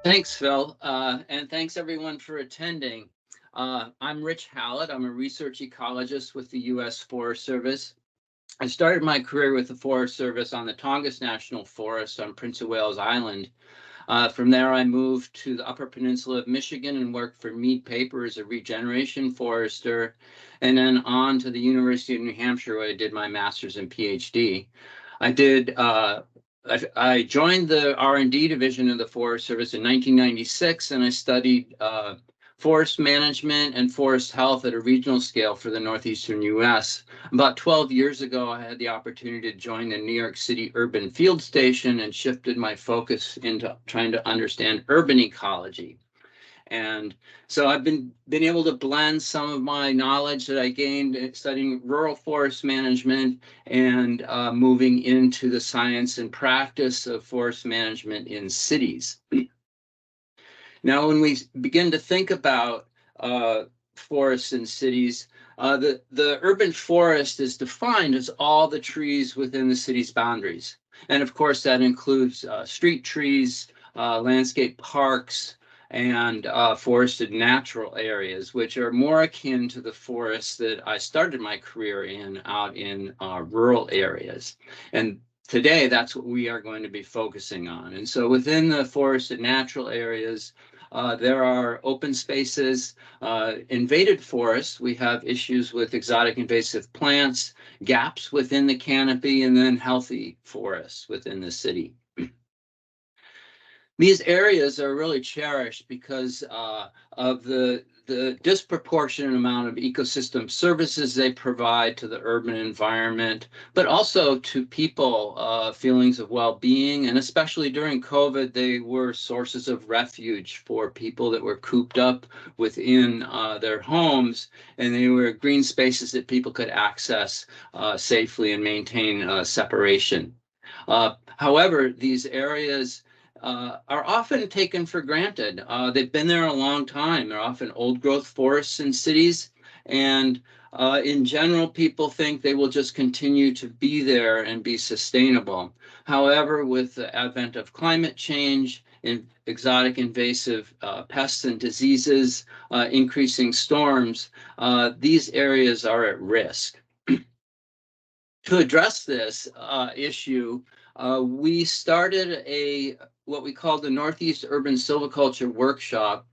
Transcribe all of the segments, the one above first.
Thanks, Phil, and thanks everyone for attending. I'm Rich Hallett. I'm a research ecologist with the U.S. Forest Service. I started my career with the Forest Service on the Tongass National Forest on Prince of Wales Island. From there, I moved to the Upper Peninsula of Michigan and worked for Mead Paper as a regeneration forester, and then on to the University of New Hampshire, where I did my master's and PhD. I did. I joined the R&D division of the Forest Service in 1996, and I studied forest management and forest health at a regional scale for the northeastern U.S. About 12 years ago, I had the opportunity to join the New York City Urban Field Station and shifted my focus into trying to understand urban ecology. And so I've been able to blend some of my knowledge that I gained studying rural forest management and moving into the science and practice of forest management in cities. Now, when we begin to think about forests in cities, the urban forest is defined as all the trees within the city's boundaries. And of course, that includes street trees, landscape parks, and forested natural areas, which are more akin to the forests that I started my career in out in rural areas. And today, that's what we are going to be focusing on. And so within the forested natural areas, there are open spaces, invaded forests. We have issues with exotic invasive plants, gaps within the canopy, and then healthy forests within the city. These areas are really cherished because of the disproportionate amount of ecosystem services they provide to the urban environment, but also to people, feelings of well-being. And especially during COVID, they were sources of refuge for people that were cooped up within their homes, and they were green spaces that people could access safely and maintain separation. However, these areas are often taken for granted. They've been there a long time. They're often old growth forests in cities. And in general, people think they will just continue to be there and be sustainable. However, with the advent of climate change, exotic invasive pests and diseases, increasing storms, these areas are at risk. To address this issue, we started what we called the Northeast Urban Silviculture Workshop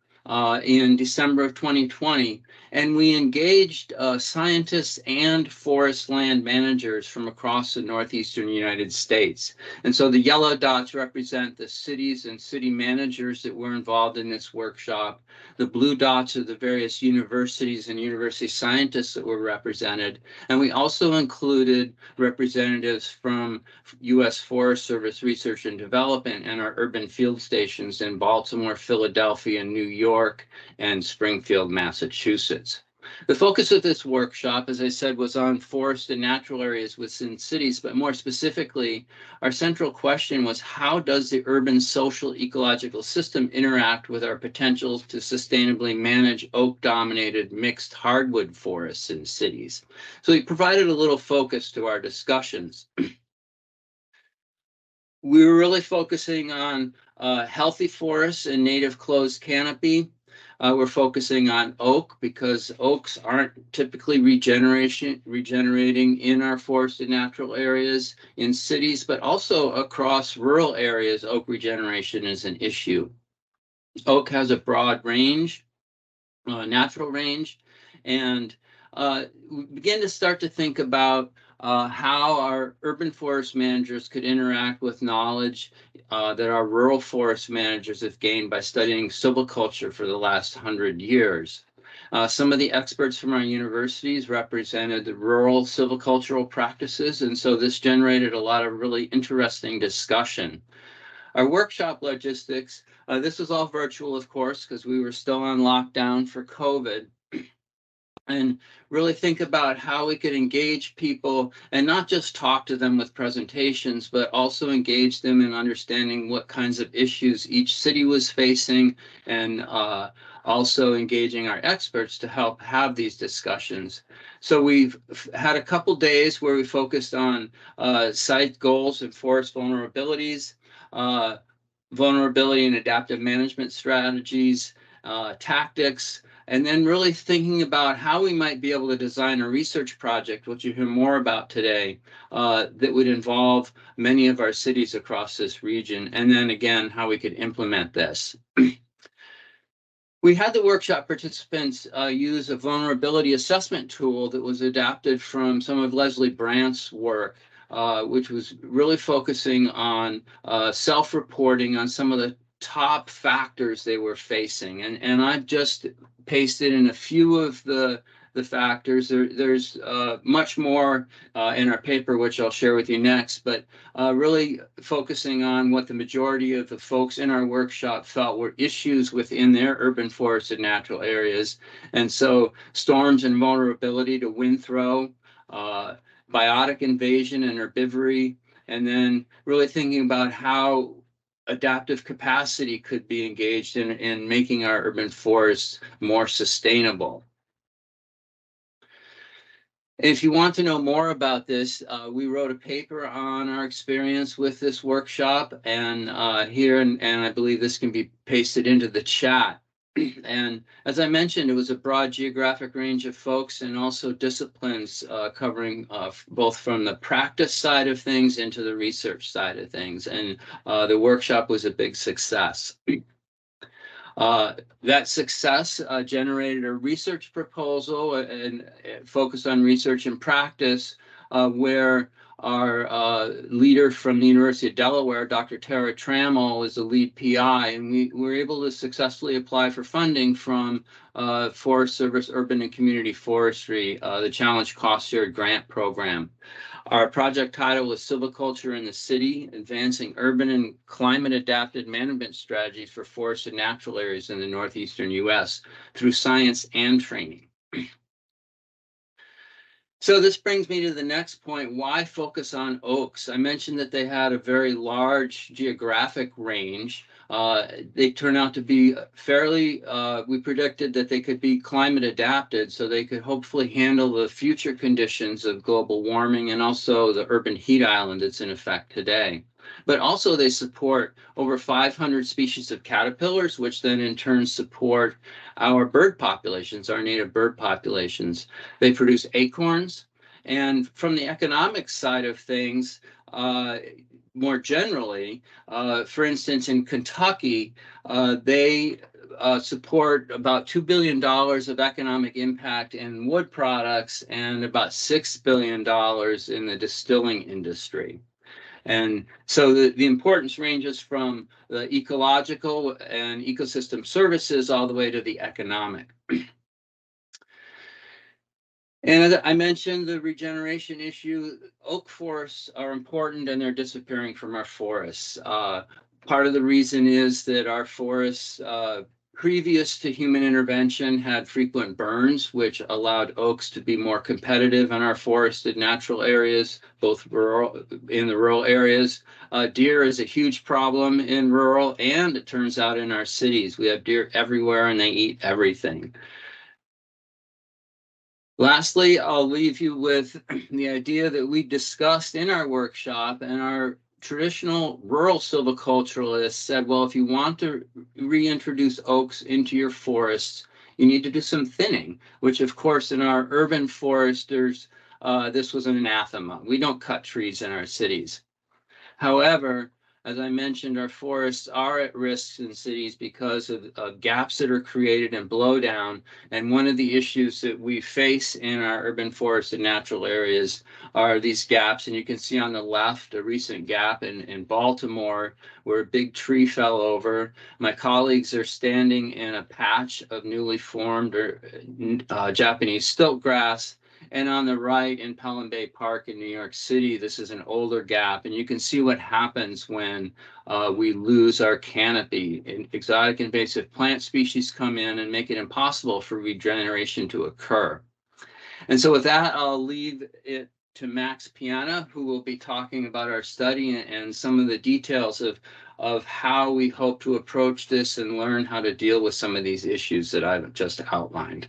in December of 2020, and we engaged scientists and forest land managers from across the northeastern United States. And so the yellow dots represent the cities and city managers that were involved in this workshop. The blue dots are the various universities and university scientists that were represented. And we also included representatives from U.S. Forest Service Research and Development and our urban field stations in Baltimore, Philadelphia, New York, and Springfield, Massachusetts. The focus of this workshop, as I said, was on forest and natural areas within cities, but more specifically, our central question was, how does the urban social ecological system interact with our potential to sustainably manage oak-dominated mixed hardwood forests in cities? So we provided a little focus to our discussions. We were really focusing on healthy forests and native closed canopy. We're focusing on oak because oaks aren't typically regenerating in our forested natural areas in cities, but also across rural areas, oak regeneration is an issue. Oak has a broad range, natural range, and we begin to start to think about how our urban forest managers could interact with knowledge that our rural forest managers have gained by studying silviculture for the last 100 years. Some of the experts from our universities represented the rural silvicultural practices, and so this generated a lot of really interesting discussion. Our workshop logistics, this was all virtual, of course, because we were still on lockdown for COVID. And really think about how we could engage people and not just talk to them with presentations, but also engage them in understanding what kinds of issues each city was facing, and also engaging our experts to help have these discussions. So we've had a couple days where we focused on site goals and forest vulnerabilities, vulnerability and adaptive management strategies, tactics, and then really thinking about how we might be able to design a research project, which you hear more about today, that would involve many of our cities across this region, and then again, how we could implement this. We had the workshop participants use a vulnerability assessment tool that was adapted from some of Leslie Brandt's work, which was really focusing on self-reporting on some of the top factors they were facing. And I've just pasted in a few of the factors. There's much more in our paper, which I'll share with you next, but really focusing on what the majority of the folks in our workshop felt were issues within their urban forested natural areas. And so storms and vulnerability to wind throw, biotic invasion and herbivory, and then really thinking about how adaptive capacity could be engaged in making our urban forests more sustainable. If you want to know more about this, we wrote a paper on our experience with this workshop, and and I believe this can be pasted into the chat. And as I mentioned, it was a broad geographic range of folks and also disciplines covering both from the practice side of things into the research side of things. And the workshop was a big success. That success generated a research proposal and focused on research and practice, where our leader from the University of Delaware, Dr. Tara Trammell, is the lead PI, and we were able to successfully apply for funding from Forest Service Urban and Community Forestry, the Challenge Cost Shared Grant Program. Our project title was Silviculture in the City, Advancing Urban and Climate Adapted Management Strategies for Forested Natural Areas in the Northeastern U.S. through Science and Training. So this brings me to the next point. Why focus on oaks? I mentioned that they had a very large geographic range. They turn out to be fairly, we predicted that they could be climate adapted, so they could hopefully handle the future conditions of global warming and also the urban heat island that's in effect today. But also they support over 500 species of caterpillars, which then in turn support our bird populations, our native bird populations. They produce acorns. And from the economic side of things, more generally, for instance, in Kentucky, they support about $2 billion of economic impact in wood products and about $6 billion in the distilling industry. And so the importance ranges from the ecological and ecosystem services all the way to the economic. And as I mentioned, the regeneration issue, oak forests are important and they're disappearing from our forests. Part of the reason is that our forests, previous to human intervention, had frequent burns, which allowed oaks to be more competitive in our forested natural areas, both in the rural areas. Deer is a huge problem in rural, and it turns out in our cities. We have deer everywhere and they eat everything. Lastly, I'll leave you with the idea that we discussed in our workshop, and our traditional rural silviculturalists said, well, if you want to reintroduce oaks into your forests, you need to do some thinning, which of course in our urban foresters, this was an anathema. We don't cut trees in our cities. However, as I mentioned, our forests are at risk in cities because of gaps that are created in blowdown. And one of the issues that we face in our urban forests and natural areas are these gaps. And you can see on the left a recent gap in Baltimore where a big tree fell over. My colleagues are standing in a patch of newly formed Japanese stilt grass. And on the right in Pelham Bay Park in New York City, this is an older gap. And you can see what happens when we lose our canopy. Exotic invasive plant species come in and make it impossible for regeneration to occur. And so with that, I'll leave it to Max Piana, who will be talking about our study and some of the details of how we hope to approach this and learn how to deal with some of these issues that I've just outlined.